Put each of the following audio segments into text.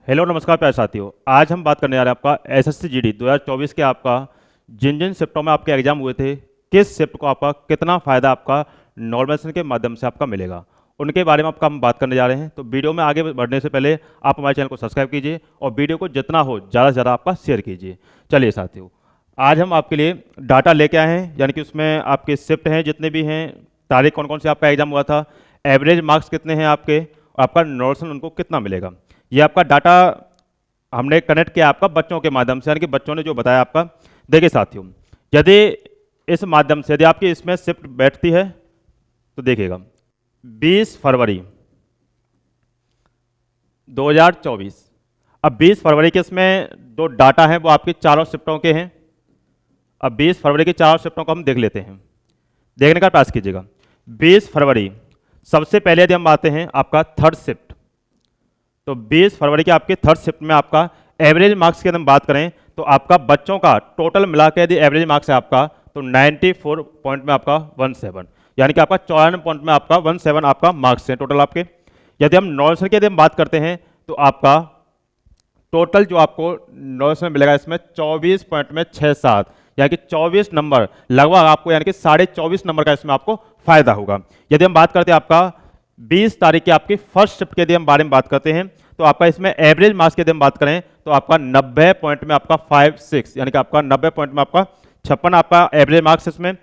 Hello नमस्कार प्यारे साथियों। आज हम बात करने जा रहे हैं आपका एसएससी जीडी 2024 के आपका जिन जिन शिफ्टों में आपके एग्जाम हुए थे, किस शिफ्ट को आपका कितना फ़ायदा आपका नॉर्मल के माध्यम से आपका मिलेगा, उनके बारे में आपका हम बात करने जा रहे हैं। तो वीडियो में आगे बढ़ने से पहले आप हमारे चैनल को सब्सक्राइब कीजिए और वीडियो को जितना हो ज़्यादा से ज़्यादा आपका शेयर कीजिए। चलिए साथियों, आज हम आपके लिए डाटा लेके आए हैं, यानी कि उसमें आपके शिफ्ट हैं जितने भी हैं, तारीख कौन कौन से आपका एग्जाम हुआ था, एवरेज मार्क्स कितने हैं आपके, और आपका नॉर्मल उनको कितना मिलेगा। ये आपका डाटा हमने कनेक्ट किया आपका बच्चों के माध्यम से, यानी कि बच्चों ने जो बताया आपका। देखिए साथियों, यदि इस माध्यम से यदि आपकी इसमें शिफ्ट बैठती है तो देखिएगा 20 फरवरी 2024। अब 20 फरवरी के इसमें दो डाटा हैं, वो आपकी चारों शिफ्टों के हैं। अब 20 फरवरी की चारों शिफ्टों को हम देख लेते हैं, देखने का प्रयास कीजिएगा। 20 फरवरी सबसे पहले यदि हम आते हैं आपका थर्ड शिफ्ट, तो 20 फरवरी के आपके थर्ड शिफ्ट में आपका एवरेज मार्क्स की अगर हम बात करें तो आपका बच्चों का टोटल मिला के यदि एवरेज मार्क्स है आपका तो 94 पॉइंट में आपका 17, यानी कि आपका 94 पॉइंट में आपका 17 आपका मार्क्स है टोटल आपके। यदि हम नॉर्मल की यदि हम बात करते हैं तो आपका टोटल जो आपको नॉर्मल मिलेगा इसमें 24 पॉइंट में 67, यानी कि 24 नंबर लगभग आपको, यानी कि 24.5 नंबर का इसमें आपको फायदा होगा। यदि हम बात करते हैं आपका 20 तारीख की आपकी फर्स्ट शिफ्ट के यदि हम बारे में बात करते हैं तो आपका इसमें एवरेज मार्क्स की यदि हम बात करें तो आपका 90 पॉइंट में आपका 56, यानी कि आपका 90 पॉइंट में आपका 56 आपका एवरेज मार्क्स इसमें।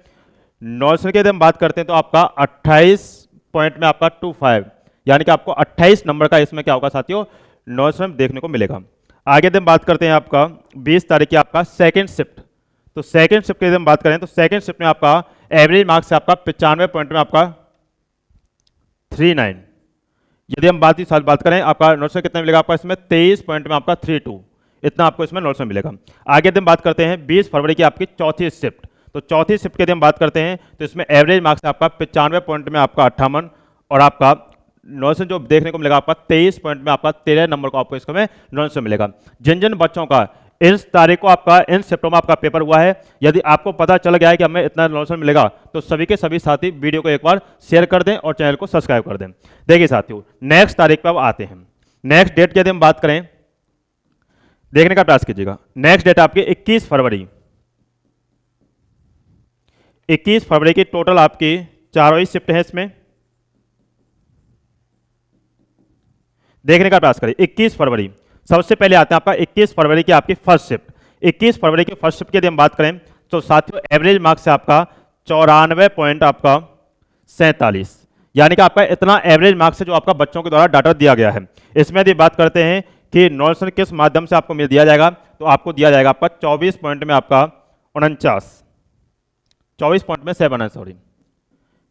नॉर्मल की यदि हम बात करते हैं तो आपका 28 पॉइंट में आपका 25, यानी कि आपको 28 नंबर का इसमें क्या होगा साथियों, नॉर्मल देखने को मिलेगा। आगे यदि हम बात करते हैं आपका 20 तारीख की आपका सेकंड शिफ्ट, तो सेकंड शिफ्ट की यदि हम बात करें तो सेकंड शिफ्ट में आपका एवरेज मार्क्स है आपका 95 पॉइंट में आपका 39। यदि हम बात करें आपका नॉर्मल कितना मिलेगा आपका इसमें 23 पॉइंट में आपका 32, इतना आपको इसमें नॉर्मल मिलेगा। आगे यदि हम बात करते हैं 20 फरवरी की आपकी चौथी शिफ्ट, तो चौथी शिफ्ट की यदि हम बात करते हैं तो इसमें एवरेज मार्क्स आपका 95 पॉइंट में आपका 58, और आपका नॉर्मल जो देखने को मिलेगा आपका 23 पॉइंट में आपका 13 नंबर को आपको इसमें नॉर्मल मिलेगा। जिन जिन बच्चों का इस तारीख को आपका इन शिफ्टों में आपका पेपर हुआ है, यदि आपको पता चल गया है कि हमें इतना नॉर्मल मिलेगा तो सभी के सभी साथी वीडियो को एक बार शेयर कर दें और चैनल को सब्सक्राइब कर दें। देखिए साथियों, नेक्स्ट तारीख पर अब आते हैं। नेक्स्ट डेट की यदि हम बात करें, देखने का प्रयास कीजिएगा। नेक्स्ट डेट आपकी 21 फरवरी। 21 फरवरी की टोटल आपकी चारों ही शिफ्ट है इसमें, देखने का प्रयास करें। 21 फरवरी सबसे पहले आते हैं आपका 21 फरवरी की आपकी फर्स्ट शिफ्ट। 21 फरवरी की फर्स्ट शिफ्ट की यदि हम बात करें तो साथियों एवरेज मार्क्स है आपका 94 पॉइंट आपका 47, यानी कि आपका इतना एवरेज मार्क्स है जो आपका बच्चों के द्वारा डाटा दिया गया है। इसमें यदि बात करते हैं कि नॉर्मल किस माध्यम से आपको मिल दिया जाएगा, तो आपको दिया जाएगा आपका 24 पॉइंट में आपका 24 पॉइंट में 7 है, सॉरी,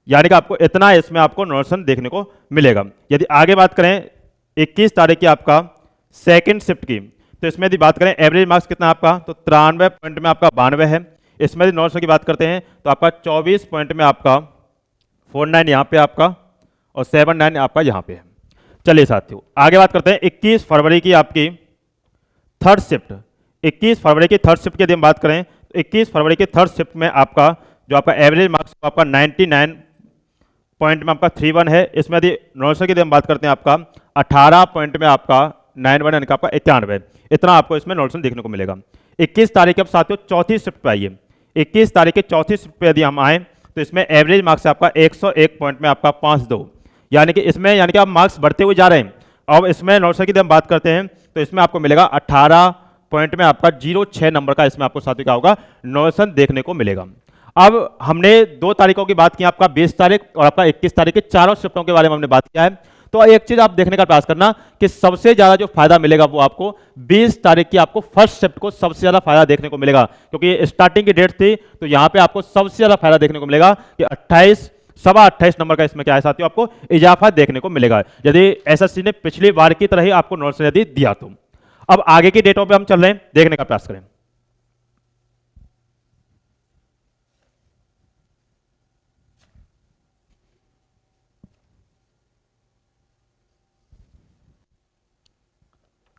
यानी कि आपको इतना इसमें आपको नॉर्मल देखने को मिलेगा। यदि आगे बात करें 21 तारीख की आपका सेकंड शिफ्ट की, तो इसमें यदि बात करें एवरेज मार्क्स कितना आपका, तो 93 पॉइंट में आपका 92 है। इसमें यदि नॉर्मल की बात करते हैं तो आपका 24 पॉइंट में आपका 49 यहाँ पे आपका और 79 आपका यहाँ पे है। चलिए साथियों, आगे बात करते हैं 21 फरवरी की आपकी थर्ड शिफ्ट। 21 फरवरी की थर्ड शिफ्ट की यदि हम बात करें तो 21 फरवरी की थर्ड शिफ्ट में आपका जो आपका एवरेज मार्क्स आपका 99 पॉइंट में आपका 31 है। इसमें यदि नॉर्मल की यदि हम बात करते हैं आपका 18 पॉइंट में आपका 91, यानी कि आपका 91, इतना आपको इसमें नॉर्मल देखने को मिलेगा। 21 तारीख अब साथियों चौथी शिफ्ट पे आइए। 21 तारीख की चौथी शिफ्ट पे यदि हम आए तो इसमें एवरेज मार्क्स आपका 101 पॉइंट में आपका 52, यानी कि इसमें यानी कि आप मार्क्स बढ़ते हुए जा रहे हैं। अब इसमें नॉर्मल की यदि हम बात करते हैं तो इसमें आपको मिलेगा 18 पॉइंट में आपका 06 नंबर का इसमें आपको साथियों क्या होगा, नॉर्मल देखने को मिलेगा। अब हमने 2 तारीखों की बात की, आपका 20 तारीख और आपका 21 तारीख के चारों शिफ्टों के बारे में हमने बात किया है। तो एक चीज आप देखने का प्रयास करना कि सबसे ज्यादा जो फायदा मिलेगा वो आपको 20 तारीख की आपको फर्स्ट शिफ्ट को सबसे ज्यादा फायदा देखने को मिलेगा, क्योंकि स्टार्टिंग की डेट थी। तो यहां पे आपको सबसे ज्यादा फायदा देखने को मिलेगा कि 28 नंबर का इसमें क्या है साथियों, आपको इजाफा देखने को मिलेगा, यदि एसएससी ने पिछली बार की तरह ही आपको नोट्स यदि दिया तो। अब आगे की डेटों पर हम चल रहे हैं, देखने का प्रयास करें।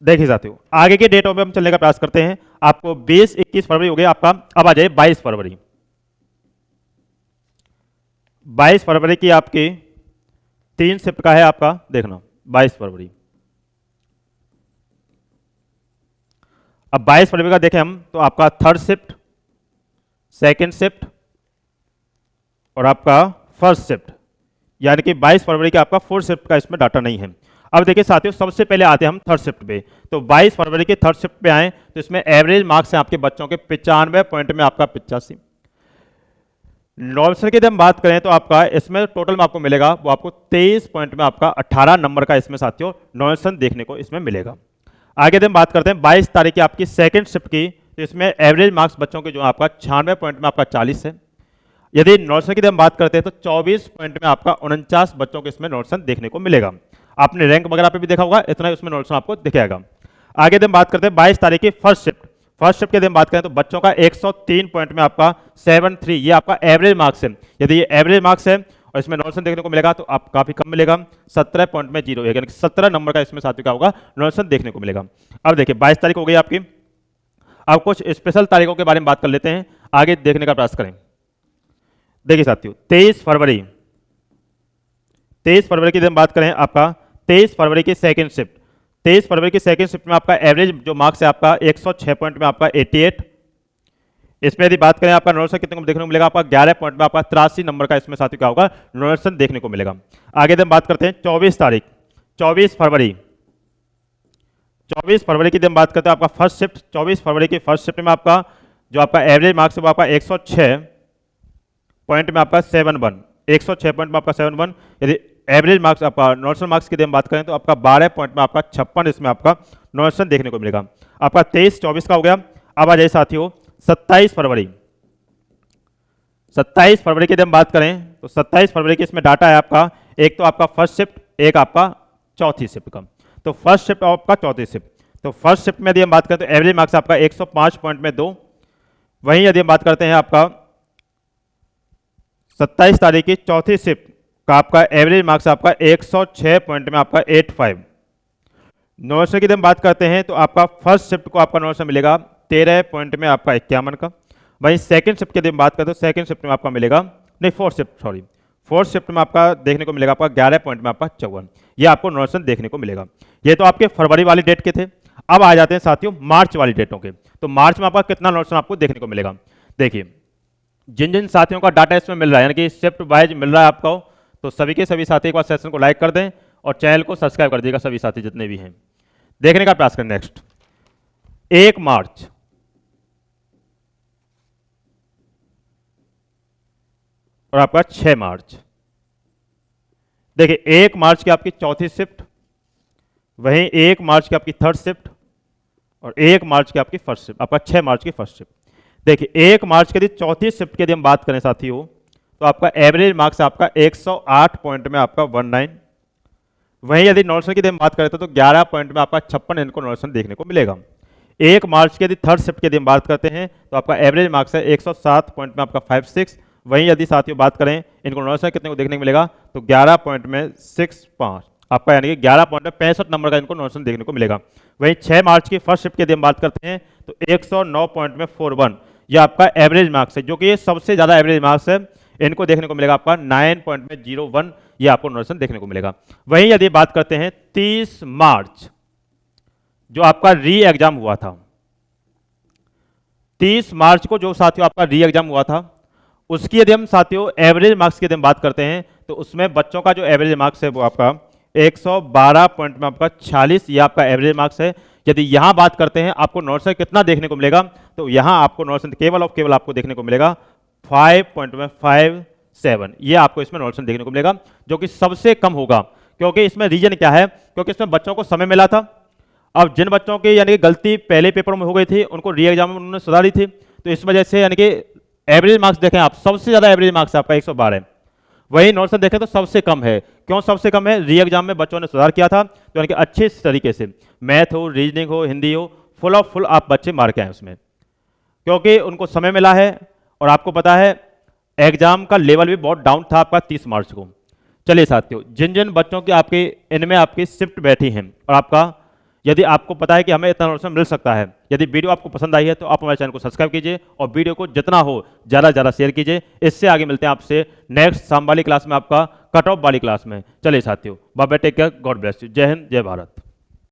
देखिए साथियों, आगे के डेटों में हम चलने का प्रयास करते हैं। आपको 20-21 फरवरी हो गया आपका। अब आ जाए 22 फरवरी। 22 फरवरी की आपकी 3 शिफ्ट का है आपका, देखना 22 फरवरी। अब 22 फरवरी का देखें हम तो आपका थर्ड शिफ्ट, सेकेंड शिफ्ट और आपका फर्स्ट शिफ्ट, यानी कि 22 फरवरी का आपका फोर्थ शिफ्ट का इसमें डाटा नहीं है। अब देखिए साथियों, सबसे पहले आते हैं हम थर्ड शिफ्ट पे। तो 22 फरवरी के थर्ड शिफ्ट पे आए तो इसमें एवरेज मार्क्स हैं आपके बच्चों के 95 पॉइंट में आपका 85। नॉर्मल की यदि हम बात करें तो आपका इसमें टोटल में आपको मिलेगा वो आपको 23 पॉइंट में आपका 18 नंबर का इसमें साथियों नॉर्मल देखने को इसमें मिलेगा। आगे यदि हम बात करते हैं 22 तारीख की आपकी सेकंड शिफ्ट की, तो इसमें एवरेज मार्क्स बच्चों के जो आपका 96 पॉइंट में आपका 40 है। यदि नॉर्मल की हम बात करते हैं तो 24 पॉइंट में आपका 49 बच्चों को इसमें नॉर्मल देखने को मिलेगा। आपने रैंक वगैरह पे भी देखा होगा, इतना ही उसमें नॉर्मल आपको दिखेगा। आगे हम बात करते हैं 22 तारीख की फर्स्ट शिफ्ट। फर्स्ट शिफ्ट की हम बात करें तो बच्चों का 103 पॉइंट में आपका 73 ये आपका एवरेज मार्क्स है। यदि ये एवरेज मार्क्स है और इसमें नॉर्मल देखने को मिलेगा तो आप काफी कम मिलेगा, 17 पॉइंट में 0 यानी 17 नंबर का इसमें साथियों का होगा नॉर्मल देखने को मिलेगा। अब देखिए 22 तारीख हो गई आपकी। अब कुछ स्पेशल तारीखों के बारे में बात कर लेते हैं, आगे देखने का प्रयास करें। देखिए साथियों 23 फरवरी की हम बात करें आपका 23 फरवरी की सेकंड शिफ्ट। 23 फरवरी की सेकंड शिफ्ट में आपका एवरेज जो मार्क्स है आपका 106 पॉइंट में आपका 88। इसमें यदि बात करें आपका नॉर्मल कितने को देखने को मिलेगा, आपका 11 पॉइंट में आपका 83 नंबर का इसमें साथियों क्या होगा नॉर्मल देखने को मिलेगा। आगे हम बात करते हैं 24 तारीख 24 फरवरी की हम बात करते हैं आपका फर्स्ट शिफ्ट। 24 फरवरी की फर्स्ट शिफ्ट में आपका जो आपका एवरेज मार्क्स है वो आपका 106 पॉइंट में आपका 71, 106 पॉइंट में आपका 71। यदि एवरेज मार्क्स आपका नॉर्मल मार्क्स की हम बात करें तो आपका 12 पॉइंट में आपका 56 इसमें आपका नॉर्मल देखने को मिलेगा। आपका 23-24 का हो गया। अब आ जाइए साथियों 27 फरवरी की हम बात करें तो 27 फरवरी की इसमें डाटा है आपका, एक तो आपका फर्स्ट शिफ्ट, एक आपका चौथी शिफ्ट का। तो फर्स्ट शिफ्ट और आपका चौथी शिफ्ट। तो फर्स्ट शिफ्ट में यदि हम बात करें तो एवरेज मार्क्स आपका 105 पॉइंट में 2। वहीं यदि हम बात करते हैं आपका 27 तारीख की चौथी शिफ्ट का आपका एवरेज मार्क्स आपका 106 पॉइंट में आपका 85। नॉर्मल की हम बात करते हैं तो आपका फर्स्ट शिफ्ट को आपका नॉर्मल मिलेगा 13 पॉइंट में आपका 51 का। वहीं सेकंड शिफ्ट की हम बात करते हैं तो सेकंड शिफ्ट में आपका मिलेगा नहीं फोर्थ शिफ्ट में आपका देखने को मिलेगा आपका 11 पॉइंट में आपका 54। ये आपको नॉर्मल देखने को मिलेगा। ये तो आपके फरवरी वाली डेट के थे। अब आ जाते हैं साथियों मार्च वाली डेटों के। तो मार्च में आपका कितना नॉर्मल आपको देखने को मिलेगा। देखिए जिन जिन साथियों का डाटा इसमें मिल रहा है यानी कि शिफ्ट वाइज मिल रहा है आपको, तो सभी के सभी साथी एक बार सेशन को लाइक कर दें और चैनल को सब्सक्राइब कर दीजिएगा सभी साथी जितने भी हैं। देखने का प्रयास करें नेक्स्ट 1 मार्च और आपका 6 मार्च। देखिए 1 मार्च की आपकी चौथी शिफ्ट, वहीं 1 मार्च की आपकी थर्ड शिफ्ट और 1 मार्च की आपकी फर्स्ट शिफ्ट, आपका 6 मार्च की फर्स्ट शिफ्ट। देखिए 1 मार्च के चौथी शिफ्ट की यदि हम बात करें साथियों तो आपका एवरेज मार्क्स आपका 108 पॉइंट में आपका 19। वहीं यदि नॉर्मल की हम बात करें तो 11 पॉइंट में आपका 56 इनको नॉर्मल देखने को मिलेगा। 1 मार्च की यदि थर्ड शिफ्ट की यदि हम बात करते हैं तो आपका एवरेज मार्क्स है 107 पॉइंट में आपका 56। वहीं यदि साथियों बात करें इनको नॉर्मल कितने को देखने को मिलेगा तो 11 पॉइंट में 65 आपका यानी कि 11 पॉइंट में 65 नंबर का इनको नॉर्मल देखने को मिलेगा। वहीं 6 मार्च की फर्स्ट शिफ्ट की यदि हम बात करते हैं तो 109 पॉइंट में 41 ये आपका एवरेज मार्क्स है, जो कि ये सबसे ज्यादा एवरेज मार्क्स है। इनको देखने को मिलेगा आपका 9 पॉइंट में 01 ये आपको नॉर्मल देखने को मिलेगा। वहीं यदि बात करते हैं 30 मार्च जो आपका री एग्जाम हुआ था, 30 मार्च को जो साथियों आपका री एग्जाम हुआ था उसकी यदि हम साथियों एवरेज मार्क्स की यदि हम बात करते हैं तो उसमें बच्चों का जो एवरेज मार्क्स है वो आपका 112 पॉइंट में आपका 46 ये आपका एवरेज मार्क्स है। यदि यहां बात करते हैं आपको नॉर्मल कितना देखने को मिलेगा तो यहां आपको नॉर्मल केवल और केवल आपको देखने को मिलेगा 5.57 ये आपको इसमें नॉर्मल देखने को मिलेगा, जो कि सबसे कम होगा। क्योंकि इसमें रीजन क्या है, क्योंकि इसमें बच्चों को समय मिला था। अब जिन बच्चों की यानी कि गलती पहले पेपर में हो गई थी उनको री एग्जाम में उन्होंने सुधारी थी, तो इस वजह से यानी कि एवरेज मार्क्स देखें आप सबसे ज्यादा एवरेज मार्क्स आपका 112। वही नॉर्मल देखें तो सबसे कम है। क्यों सबसे कम है, री एग्जाम में बच्चों ने सुधार किया था तो यानी कि अच्छे तरीके से मैथ हो, रीजनिंग हो, हिंदी हो, फुल ऑफ फुल आप बच्चे मार के आए उसमें, क्योंकि उनको समय मिला है। और आपको पता है एग्जाम का लेवल भी बहुत डाउन था आपका 30 मार्च को। चलिए साथियों जिन जिन बच्चों की आपकी इनमें आपकी शिफ्ट बैठी हैं और आपका यदि आपको पता है कि हमें इतना नॉलेज मिल सकता है, यदि वीडियो आपको पसंद आई है तो आप हमारे चैनल को सब्सक्राइब कीजिए और वीडियो को जितना हो ज़्यादा से ज़्यादा शेयर कीजिए। इससे आगे मिलते हैं आपसे नेक्स्ट शाम वाली क्लास में, आपका कट ऑफ वाली क्लास में। चलिए साथियों bye bye, take care, God bless you, जय हिंद जय भारत।